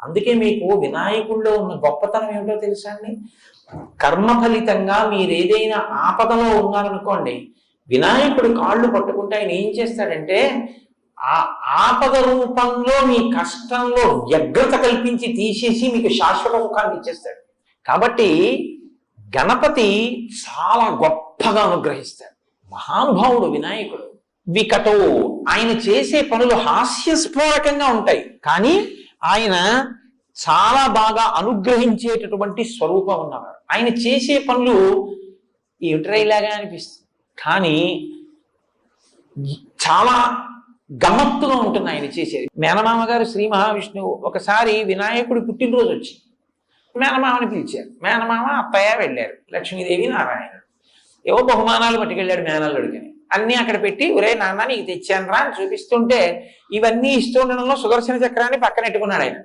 అందుకే మీకు వినాయకుడిలో ఉన్న గొప్పతనం ఏమిటో తెలుసా అండి? కర్మ ఫలితంగా మీరు ఏదైనా ఆపదలో ఉన్నారనుకోండి, వినాయకుడు కాళ్ళు పట్టుకుంటే ఆయన ఏం చేస్తాడంటే ఆ ఆపద రూపంలో మీ కష్టంలో వ్యగ్రత కల్పించి తీసేసి మీకు శాశ్వత సుఖాన్ని ఇచ్చేస్తాడు. కాబట్టి గణపతి చాలా గొప్పగా అనుగ్రహిస్తాడు. మహానుభావుడు వినాయకుడు. వికటో, ఆయన చేసే పనులు హాస్యస్ఫోరకంగా ఉంటాయి, కానీ ఆయన చాలా బాగా అనుగ్రహించేటటువంటి స్వరూపం ఉన్నవారు. ఆయన చేసే పనులు ఏమిట్రైలాగా అనిపిస్తుంది, కానీ చాలా గమ్మత్తుగా ఉంటుంది ఆయన చేసేది. మేనమామ గారు శ్రీ మహావిష్ణువు ఒకసారి వినాయకుడి పుట్టినరోజు వచ్చి మేనమామని పిలిచారు. మేనమామ అత్తయ్య వెళ్ళారు, లక్ష్మీదేవి నారాయణ. ఏవో బహుమానాలు పట్టుకెళ్ళాడు మేనల్లుడికని. అన్నీ అక్కడ పెట్టి, ఒరే నాన్న నీకు తెచ్చాను రా అని చూపిస్తుంటే, ఇవన్నీ ఇస్తుండడంలో సుదర్శన చక్రాన్ని పక్కనెట్టుకున్నాడు ఆయన.